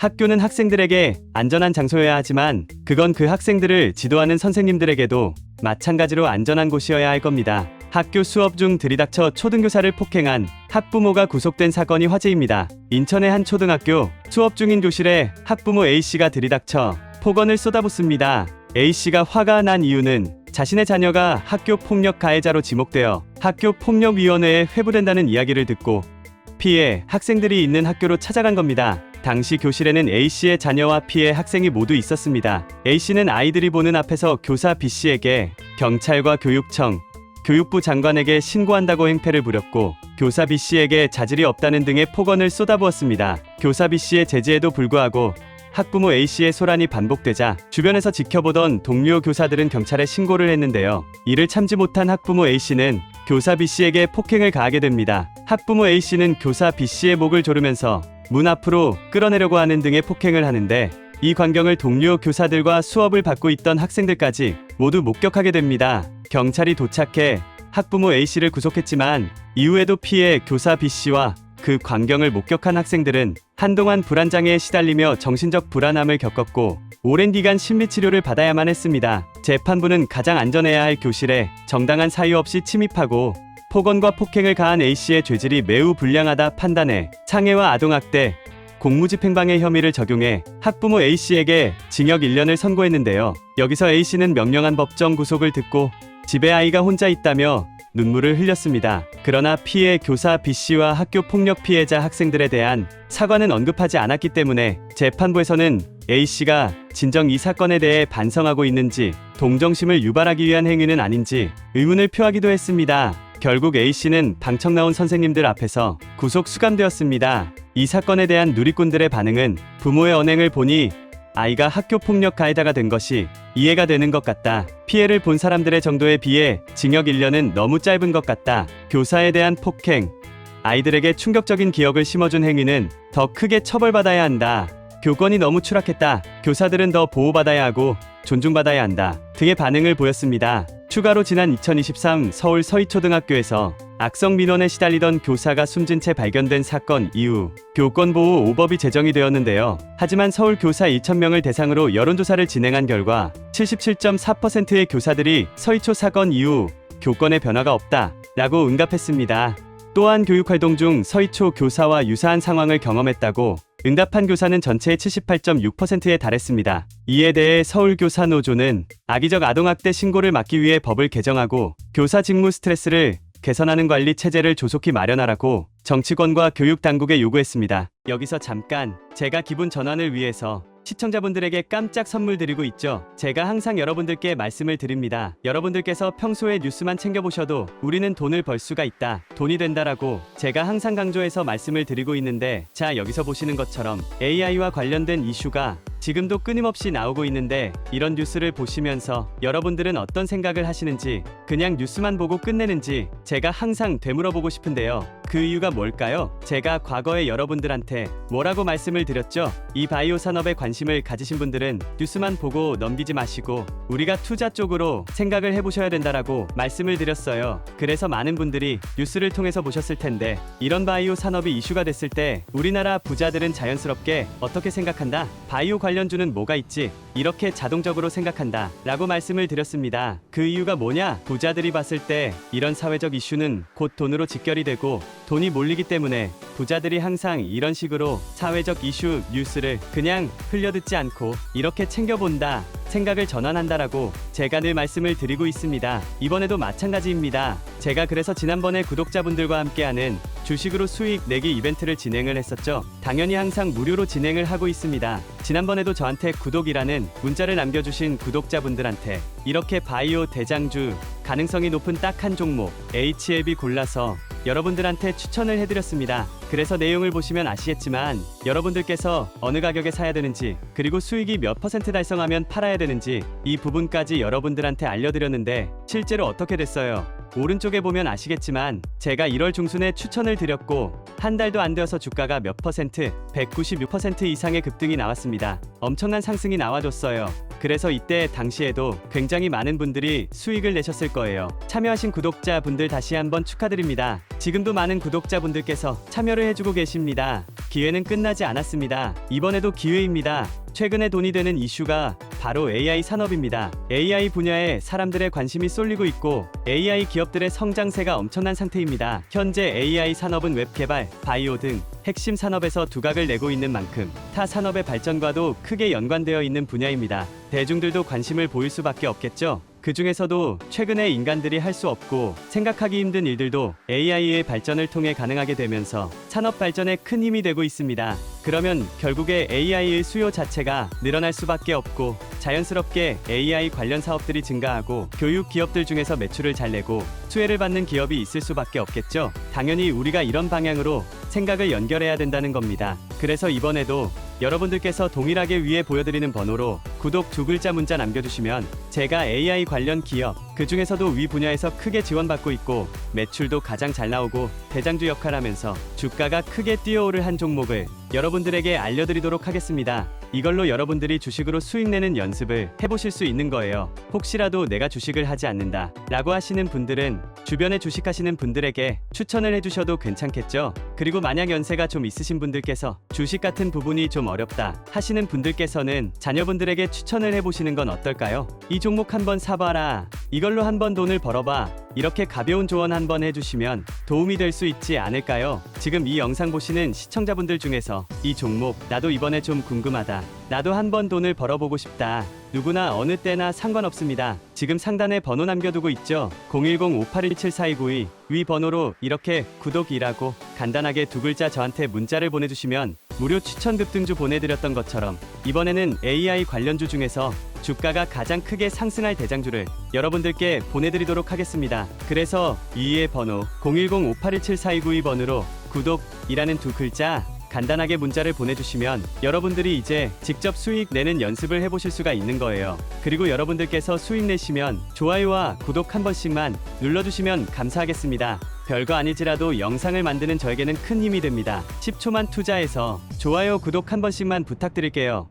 학교는 학생들에게 안전한 장소여야 하지만 그건 그 학생들을 지도하는 선생님들에게도 마찬가지로 안전한 곳이어야 할 겁니다. 학교 수업 중 들이닥쳐 초등교사를 폭행한 학부모가 구속된 사건이 화제입니다. 인천의 한 초등학교 수업 중인 교실에 학부모 A씨가 들이닥쳐 폭언을 쏟아붓습니다. A씨가 화가 난 이유는 자신의 자녀가 학교 폭력 가해자로 지목되어 학교폭력위원회에 회부된다는 이야기를 듣고 피해 학생들이 있는 학교로 찾아간 겁니다. 당시 교실에는 A씨의 자녀와 피해 학생이 모두 있었습니다. A씨는 아이들이 보는 앞에서 교사 B씨에게 경찰과 교육청, 교육부 장관에게 신고한다고 행패를 부렸고 교사 B씨에게 자질이 없다는 등의 폭언을 쏟아부었습니다. 교사 B씨의 제지에도 불구하고 학부모 A씨의 소란이 반복되자 주변에서 지켜보던 동료 교사들은 경찰에 신고를 했는데요. 이를 참지 못한 학부모 A씨는 교사 B씨에게 폭행을 가하게 됩니다. 학부모 A씨는 교사 B씨의 목을 조르면서 문 앞으로 끌어내려고 하는 등의 폭행을 하는데 이 광경을 동료 교사들과 수업을 받고 있던 학생들까지 모두 목격하게 됩니다. 경찰이 도착해 학부모 A씨를 구속했지만 이후에도 피해 교사 B씨와 그 광경을 목격한 학생들은 한동안 불안장애에 시달리며 정신적 불안함을 겪었고 오랜 기간 심리치료를 받아야만 했습니다. 재판부는 가장 안전해야 할 교실에 정당한 사유 없이 침입하고 폭언과 폭행을 가한 A씨의 죄질이 매우 불량하다 판단해 장애와 아동학대, 공무집행방해 혐의를 적용해 학부모 A씨에게 징역 1년을 선고했는데요. 여기서 A씨는 명령한 법정 구속을 듣고 집에 아이가 혼자 있다며 눈물을 흘렸습니다. 그러나 피해 교사 B씨와 학교 폭력 피해자 학생들에 대한 사과는 언급하지 않았기 때문에 재판부에서는 A씨가 진정 이 사건에 대해 반성하고 있는지 동정심을 유발하기 위한 행위는 아닌지 의문을 표하기도 했습니다. 결국 A씨는 방청 나온 선생님들 앞에서 구속 수감되었습니다. 이 사건에 대한 누리꾼들의 반응은 부모의 언행을 보니 아이가 학교 폭력 가해자가 된 것이 이해가 되는 것 같다. 피해를 본 사람들의 정도에 비해 징역 1년은 너무 짧은 것 같다. 교사에 대한 폭행, 아이들에게 충격적인 기억을 심어준 행위는 더 크게 처벌받아야 한다. 교권이 너무 추락했다. 교사들은 더 보호받아야 하고 존중받아야 한다. 등의 반응을 보였습니다. 추가로 지난 2023 서울 서희초등학교에서 악성 민원에 시달리던 교사가 숨진 채 발견된 사건 이후 교권보호 5법이 제정이 되었는데요. 하지만 서울 교사 2,000명을 대상으로 여론조사를 진행한 결과 77.4%의 교사들이 서희초 사건 이후 교권에 변화가 없다 라고 응답했습니다. 또한 교육활동 중 서희초 교사와 유사한 상황을 경험했다고 응답한 교사는 전체의 78.6%에 달했습니다. 이에 대해 서울교사노조는 악의적 아동학대 신고를 막기 위해 법을 개정하고 교사 직무 스트레스를 개선하는 관리 체제를 조속히 마련하라고 정치권과 교육당국에 요구했습니다. 여기서 잠깐 제가 기분 전환을 위해서 시청자분들에게 깜짝 선물 드리고 있죠. 제가 항상 여러분들께 말씀을 드립니다. 여러분들께서 평소에 뉴스만 챙겨보셔도 우리는 돈을 벌 수가 있다, 돈이 된다라고 제가 항상 강조해서 말씀을 드리고 있는데, 자 여기서 보시는 것처럼 AI와 관련된 이슈가 지금도 끊임없이 나오고 있는데 이런 뉴스를 보시면서 여러분들은 어떤 생각을 하시는지, 그냥 뉴스만 보고 끝내는지 제가 항상 되물어보고 싶은데요. 그 이유가 뭘까요? 제가 과거에 여러분들한테 뭐라고 말씀을 드렸죠? 이 바이오 산업에 관심을 가지신 분들은 뉴스만 보고 넘기지 마시고 우리가 투자 쪽으로 생각을 해보셔야 된다라고 말씀을 드렸어요. 그래서 많은 분들이 뉴스를 통해서 보셨을 텐데, 이런 바이오 산업이 이슈가 됐을 때 우리나라 부자들은 자연스럽게 어떻게 생각한다? 바이오 관련주는 뭐가 있지? 이렇게 자동적으로 생각한다 라고 말씀을 드렸습니다. 그 이유가 뭐냐? 부자들이 봤을 때 이런 사회적 이슈는 곧 돈으로 직결이 되고 돈이 몰리기 때문에 부자들이 항상 이런 식으로 사회적 이슈 뉴스를 그냥 흘려듣지 않고 이렇게 챙겨본다 생각을 전환한다라고 제가 늘 말씀을 드리고 있습니다. 이번에도 마찬가지입니다. 제가 그래서 지난번에 구독자분들과 함께하는 주식으로 수익 내기 이벤트를 진행을 했었죠. 당연히 항상 무료로 진행을 하고 있습니다. 지난번에도 저한테 구독이라는 문자를 남겨주신 구독자분들한테 이렇게 바이오 대장주 가능성이 높은 딱 한 종목 HLB 골라서 여러분들한테 추천을 해드렸습니다. 그래서 내용을 보시면 아시겠지만 여러분들께서 어느 가격에 사야 되는지, 그리고 수익이 몇 % 달성하면 팔아야 되는지 이 부분까지 여러분들한테 알려드렸는데 실제로 어떻게 됐어요? 오른쪽에 보면 아시겠지만 제가 1월 중순에 추천을 드렸고 한 달도 안 되어서 주가가 몇 퍼센트, 196% 이상의 급등이 나왔습니다. 엄청난 상승이 나와줬어요. 그래서 이때 당시에도 굉장히 많은 분들이 수익을 내셨을 거예요. 참여하신 구독자분들 다시 한번 축하드립니다. 지금도 많은 구독자분들께서 참여를 해주고 계십니다. 기회는 끝나지 않았습니다. 이번에도 기회입니다. 최근에 돈이 되는 이슈가 바로 AI 산업입니다. AI 분야에 사람들의 관심이 쏠리고 있고 AI 기업들의 성장세가 엄청난 상태입니다. 현재 AI 산업은 웹 개발, 바이오 등 핵심 산업에서 두각을 내고 있는 만큼 타 산업의 발전과도 크게 연관되어 있는 분야입니다. 대중들도 관심을 보일 수밖에 없겠죠. 그 중에서도 최근에 인간들이 할 수 없고 생각하기 힘든 일들도 AI의 발전을 통해 가능하게 되면서 산업 발전에 큰 힘이 되고 있습니다. 그러면 결국에 AI의 수요 자체가 늘어날 수밖에 없고 자연스럽게 AI 관련 사업들이 증가하고 교육 기업들 중에서 매출을 잘 내고 수혜를 받는 기업이 있을 수밖에 없겠죠. 당연히 우리가 이런 방향으로 생각을 연결해야 된다는 겁니다. 그래서 이번에도 여러분들께서 동일하게 위에 보여드리는 번호로 구독 2글자 문자 남겨주시면 제가 AI 관련 기업, 그 중에서도 위 분야에서 크게 지원받고 있고 매출도 가장 잘 나오고 대장주 역할하면서 주가가 크게 뛰어오를 한 종목을 여러분들에게 알려드리도록 하겠습니다. 이걸로 여러분들이 주식으로 수익 내는 연습을 해보실 수 있는 거예요. 혹시라도 내가 주식을 하지 않는다 라고 하시는 분들은 주변에 주식하시는 분들에게 추천을 해주셔도 괜찮겠죠. 그리고 만약 연세가 좀 있으신 분들께서 주식 같은 부분이 좀 어렵다 하시는 분들께서는 자녀분들에게 추천을 해보시는 건 어떨까요? 이 종목 한번 사봐라, 이걸로 한번 돈을 벌어봐, 이렇게 가벼운 조언 한번 해주시면 도움이 될 수 있지 않을까요? 지금 이 영상 보시는 시청자분들 중에서 이 종목 나도 이번에 좀 궁금하다, 나도 한번 돈을 벌어보고 싶다, 누구나 어느 때나 상관없습니다. 지금 상단에 번호 남겨두고 있죠. 010-5817-4292 위 번호로 이렇게 구독이라고 간단하게 2글자 저한테 문자를 보내주시면 무료 추천 급등주 보내드렸던 것처럼 이번에는 AI 관련주 중에서 주가가 가장 크게 상승할 대장주를 여러분들께 보내드리도록 하겠습니다. 그래서 위의 번호 010-5817-4292 번호로 구독이라는 2글자 간단하게 문자를 보내주시면 여러분들이 이제 직접 수익 내는 연습을 해보실 수가 있는 거예요. 그리고 여러분들께서 수익 내시면 좋아요와 구독 한 번씩만 눌러주시면 감사하겠습니다. 별거 아니지라도 영상을 만드는 저에게는 큰 힘이 됩니다. 10초만 투자해서 좋아요 구독 한 번씩만 부탁드릴게요.